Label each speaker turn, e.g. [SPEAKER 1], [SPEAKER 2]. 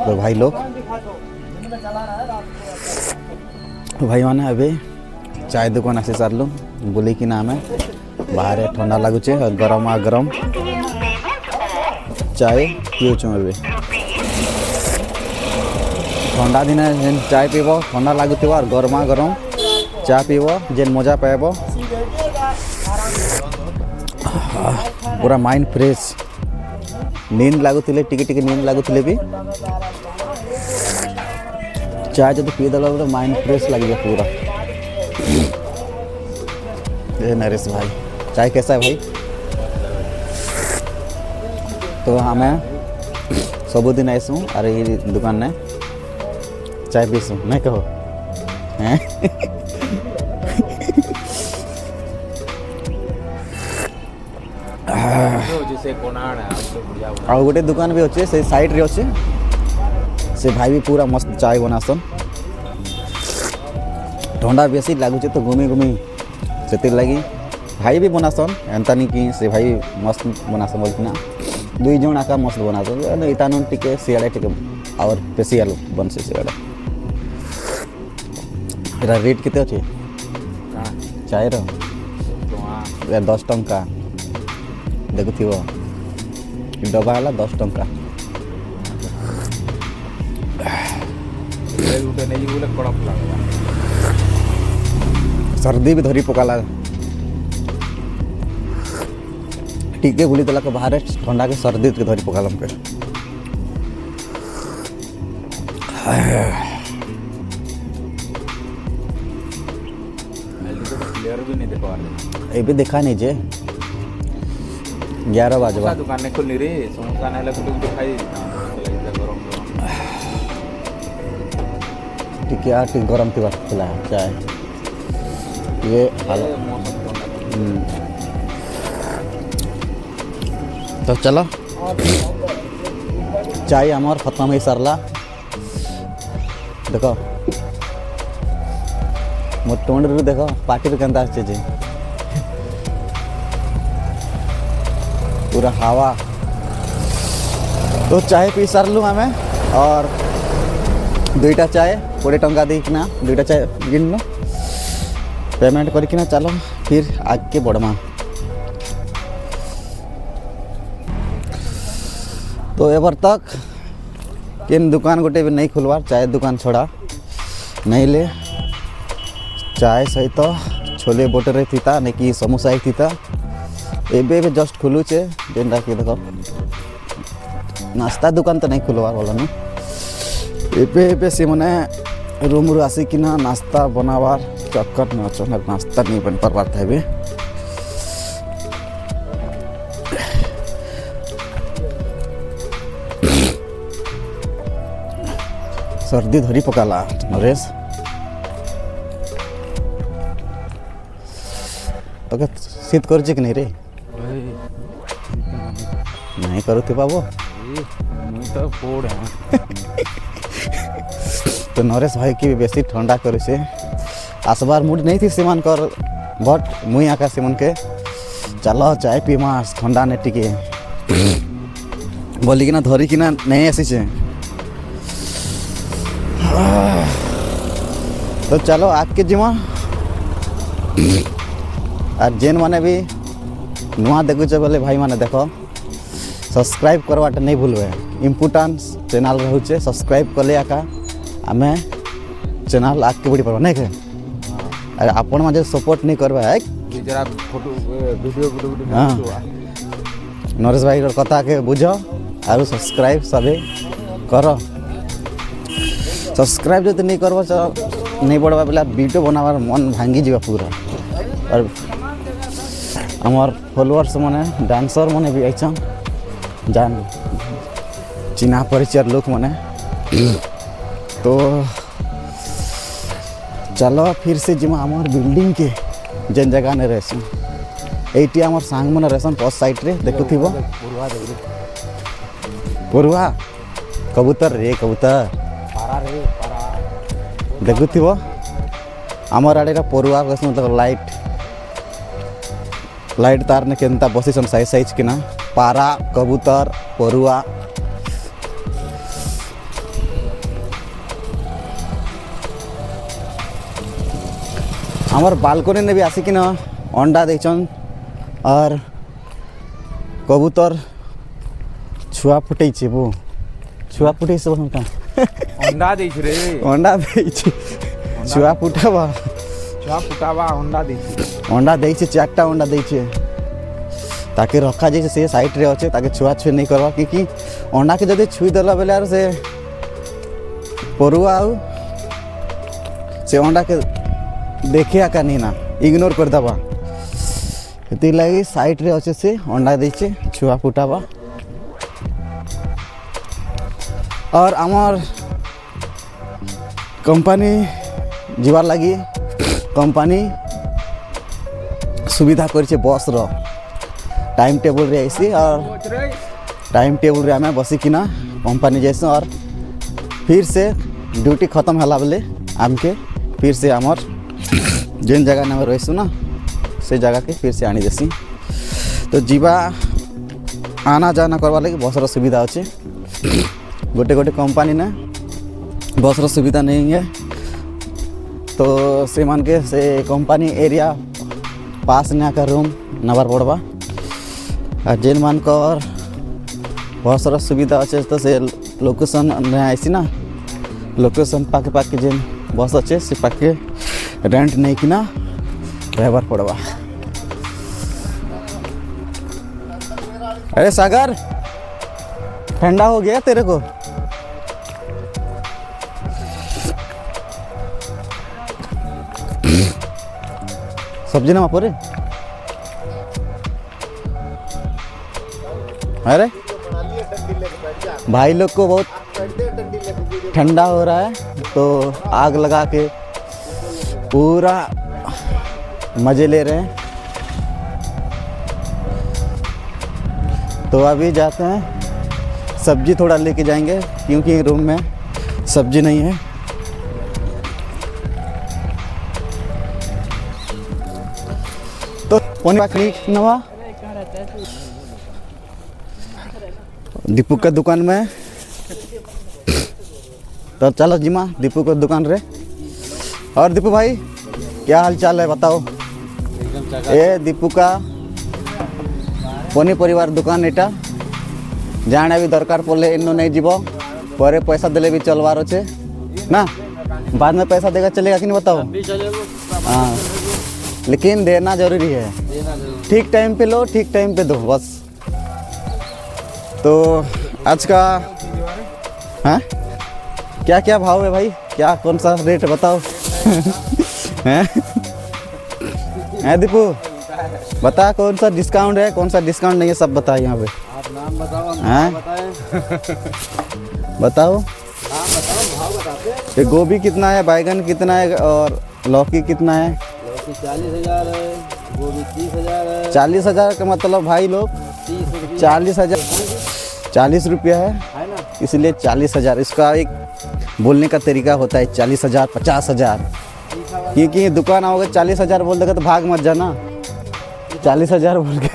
[SPEAKER 1] तो भाई लोग भाई मैंने अभी चाय दुकान आसी सारू बुल कि आम बाहर ठंडा लगुचे और गरम गरम चाय पीऊँ ए ठंडा दिन जेन चाय पीब ठंडा लगुथ और गरमा गरम चा पीब जेन मजा पाइब पूरा माइंड फ्रेश नींद लगुले टिके नींद लगुले भी चाय जो पीदेला बोले माइंड फ्रेश लगे पूरा। ये नरेश भाई चाय कैसा है भाई? तो हमें सबुदिन आईसूँ और ये दुकान ने चाय पीसूँ नहीं कहो हैं आ गोटे दुकान भी अच्छे से साइड रे अच्छे से भाई भी पूरा मस्त चाय बनासन ठंडा बेसी लगुचे तो घूमी घूमी से लगी भाई भी बनासन एंता नहीं कि से भाई मस्त बनासन बोलना दुई जन आका मस्त बनासन इतान टिके सियाड़े टिके और स्पेशल बन से सियाड़े एरा रेट कितने अच्छे चाय रो 10 टंका देखुव डब्बा है 10 टंका सर्दी भी धरी पकाला टीके बुली देला के बाहर ठंडा के सर्दी के धरी पकाल ये भी देखा नहीं जे 11 बजे
[SPEAKER 2] दुकान खोलनी रे समोसा नहीं खाई
[SPEAKER 1] टिके गरम थी खिला चाय ये तो चलो चाय आमर खत्म हो सारला देख मोर टोंड रू देख पार्टी रे केंता आछे जे पूरा हवा। तो चाय पी सारलु आमे और 2टा चाय 20 टंका देना 2टा चाय गिन लो पेमेंट करके चलो फिर आगे बढ़मा। तो एबर तक किन दुकान गोटे भी नहीं खुलवार चाय दुकान छोड़ा नहीं ले चाय सहित छोले बटरे थीता नहीं कि समोसा ही थीता एबे जस्ट खुलुचे जेनटा कि देख नाश्ता दुकान तो नहीं खुलवार बोला ना एबे से मैंने रूम रू आसिकिना नाश्ता बनावार चक्कर में अचानक नाश्ता नहीं बन पार था बे सर्दी धरी पकाला नरेश तो शीत कर कि नहीं रे नहीं करुते बाबू तो नरेश भाई की बेसी ठंडा करे से आसबार मूड नहीं थी सीमान कर बट मुई आका सीमन के चलो चाय पीमा ठंडा ने टिके बोली कि ना धरी कि ना नहीं आसी छे तो चलो आज के जिमा और जेन माने भी नुआ देखुचे बोले भाई माने देखो सब्सक्राइब करवाटा नहीं भूलवे इम्पोर्टान्स चैनल रोचे सब्सक्राइब कले आका आमे चैनल आगे बढ़ी पार नहीं के अरे आपण माजे सपोर्ट नहीं करवा है
[SPEAKER 2] जरा फोटो वीडियो
[SPEAKER 1] हाँ नरेश भाई कथा के बुझ और सब्सक्राइब सबे कर सब्सक्राइब जो नहीं करवा नहीं बढ़वा बोला वीडियो बनावार मन भांगी जावा पूरा और हमार फॉलोअर्स माने डांसर माने भी आइछन जान चिन्हा परिचय लोक माने तो चलो फिर से जिमा हमार बिल्डिंग के जेन जगह ने रहसन एटी हमार सांग माने रहसन पोस्ट साइड रे देखुथिबो पुरवा कबूतर रे कबूतर
[SPEAKER 2] पारा रे पारा
[SPEAKER 1] देखुथिबो हमार आड़े पुरवा कहसन मतलब लाइट तार ने केनता बसिसन साइज किना पारा कबूतर परुआ आमर बालकोनी ने भी आसिकिन अंडा देचन और कबूतर छुआ फुटे बो छुआ फुटे सब का
[SPEAKER 2] अंडा देछ रे
[SPEAKER 1] अंडा देइछि छुआ फुटाबा
[SPEAKER 2] छुआ फुटावा अंडा देछ
[SPEAKER 1] अंडा देइछि 4टा अंडा देइछि ताके रखा जाइए से साइड रे अच्छे ताके छुआ छुई नहीं करवा क्योंकि अंडा के जदि छुई देला बेले आर से परुआ आउ से अंडा के देखे आका नहीं ना इग्नोर कर दबा इति लगी साइड रे अच्छे से अंडा देइछि छुआ फुटाबा और आमर कंपनी जीवार लगी कंपनी सुविधा कर बस रो टाइम टेबल रे आईसी और टाइम टेबल रे आमे बसिकिना कंपनी जैसे और फिर से ड्यूटी खत्म होला बेले आमके फिर से आमर जेन जगह में रहीसु ना से जगह के फिर से आनी देसी तो जीवा आना जाना करवा लगे बस रो सुविधा अच्छे गोटे गोटे कंपनी ने बस रो सुविधा नहीं है तो से मान के से कंपनी एरिया पास ना का रूम नवर पड़वा और जेन मान कर बस रो सुविधा अच्छे तो से लोकेशन ने आईसी ना लोकेशन पाके पाके जेन बस अच्छे से पाके रेंट नहीं कि ना ड्राइवर पड़वा। अरे सागर ठंडा हो गया तेरे को सब्जी ना मापोरे अरे भाई लोग को बहुत ठंडा हो रहा है तो आग लगा के पूरा मज़े ले रहे हैं तो अभी जाते हैं सब्जी थोड़ा लेके जाएंगे क्योंकि रूम में सब्जी नहीं है तो नवा दीपू का दुकान में तो चलो जिमा दीपू का दुकान रे और दीपू भाई क्या हाल चाल है बताओ ए दीपू का पनीपरिवार दुकान एटा जाने भी दरकार पड़े इन्नो नहीं जीव पर पैसा देले भी चलवार अच्छे ना बाद में पैसा देगा चलेगा कि नहीं बताओ हाँ लेकिन देना जरूरी है ठीक टाइम पे लो ठीक टाइम पे दो बस तो आज का हाँ क्या क्या भाव है भाई क्या कौन सा रेट बताओ हैं दीपू बता कौन सा डिस्काउंट है कौन सा डिस्काउंट नहीं है सब बता यहाँ पे
[SPEAKER 2] आप नाम बताओ
[SPEAKER 1] हैं बताओ
[SPEAKER 2] भाव बताते
[SPEAKER 1] ये गोभी कितना है बैगन कितना है और लौकी कितना है
[SPEAKER 2] 40,000 है गोभी 30,000 है
[SPEAKER 1] 40,000 का मतलब भाई लोग 40,000 40 रुपया है
[SPEAKER 2] ना
[SPEAKER 1] इसलिए 40,000 इसका एक बोलने का तरीका होता है 40,000 50,000 क्योंकि दुकान आओगे 40,000 बोल देगा तो भाग मत जाना 40,000 बोल के